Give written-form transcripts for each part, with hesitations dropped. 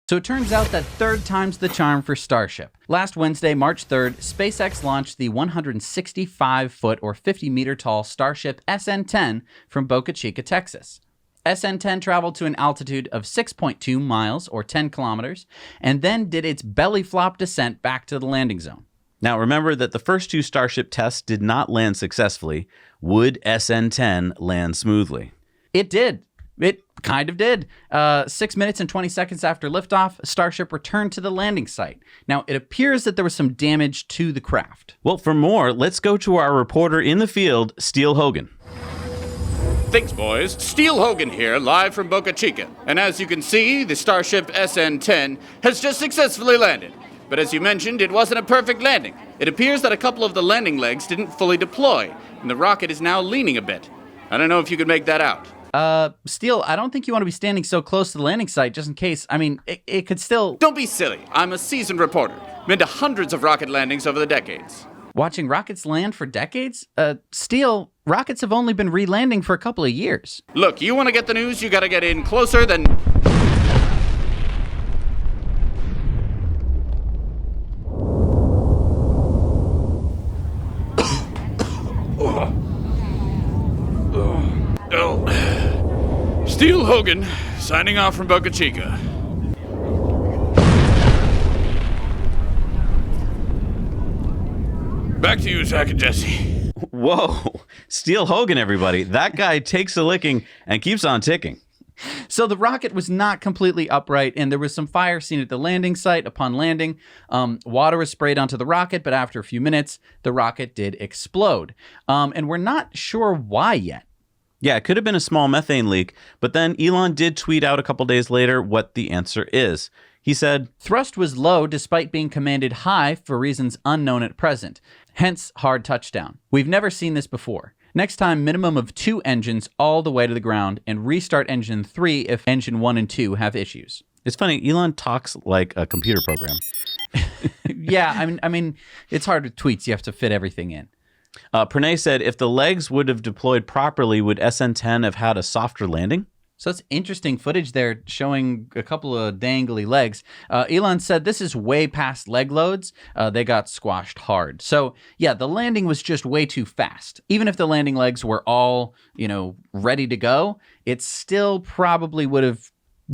So it turns out that third time's the charm for Starship. Last Wednesday, March 3rd, SpaceX launched the 165-foot or 50-meter tall Starship SN10 from Boca Chica, Texas. SN10 traveled to an altitude of 6.2 miles or 10 kilometers and then did its belly flop descent back to the landing zone. Now remember that the first two Starship tests did not land successfully. Would SN10 land smoothly? It did. It kind of did. 6 minutes and 20 seconds after liftoff, Starship returned to the landing site. Now, it appears that there was some damage to the craft. Well, for more, let's go to our reporter in the field, Steele Hogan. Thanks, boys. Steele Hogan here, live from Boca Chica. And as you can see, the Starship SN10 has just successfully landed. But as you mentioned, it wasn't a perfect landing. It appears that a couple of the landing legs didn't fully deploy, and the rocket is now leaning a bit. I don't know if you could make that out. Steele, I don't think you want to be standing so close to the landing site just in case. I mean, it could still... Don't be silly. I'm a seasoned reporter. Been to hundreds of rocket landings over the decades. Watching rockets land for decades? Steele, rockets have only been re-landing for a couple of years. Look, you want to get the news, you gotta get in closer than... Steele Hogan, signing off from Boca Chica. Back to you, Zach and Jesse. Whoa, Steele Hogan, everybody. That guy takes a licking and keeps on ticking. So the rocket was not completely upright, and there was some fire seen at the landing site upon landing. Water was sprayed onto the rocket, but after a few minutes, the rocket did explode. And we're not sure why yet. Yeah, it could have been a small methane leak, but then Elon did tweet out a couple days later what the answer is. He said, "Thrust was low despite being commanded high for reasons unknown at present. Hence, hard touchdown. We've never seen this before. Next time, minimum of 2 engines all the way to the ground and restart engine 3 if engine 1 and 2 have issues." It's funny, Elon talks like a computer program. Yeah, I mean, it's hard with tweets. You have to fit everything in. Pranay said, if the legs would have deployed properly, would SN10 have had a softer landing? So it's interesting footage there showing a couple of dangly legs. Elon said this is way past leg loads. They got squashed hard. So yeah, the landing was just way too fast. Even if the landing legs were all, ready to go, it still probably would have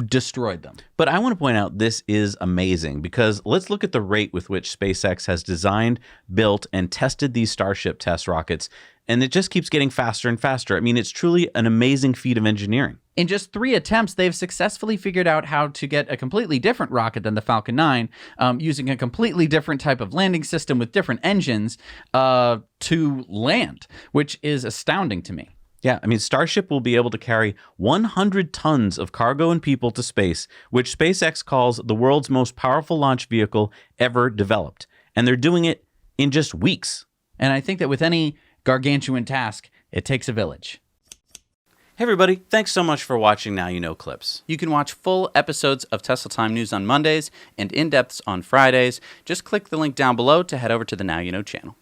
destroyed them. But I want to point out this is amazing because let's look at the rate with which SpaceX has designed, built, and tested these Starship test rockets, and it just keeps getting faster and faster. I mean, it's truly an amazing feat of engineering. In just 3 attempts, they've successfully figured out how to get a completely different rocket than the Falcon 9, using a completely different type of landing system with different engines to land, which is astounding to me. Yeah, I mean, Starship will be able to carry 100 tons of cargo and people to space, which SpaceX calls the world's most powerful launch vehicle ever developed. And they're doing it in just weeks. And I think that with any gargantuan task, it takes a village. Hey everybody, thanks so much for watching Now You Know Clips. You can watch full episodes of Tesla Time News on Mondays and in-depths on Fridays. Just click the link down below to head over to the Now You Know channel.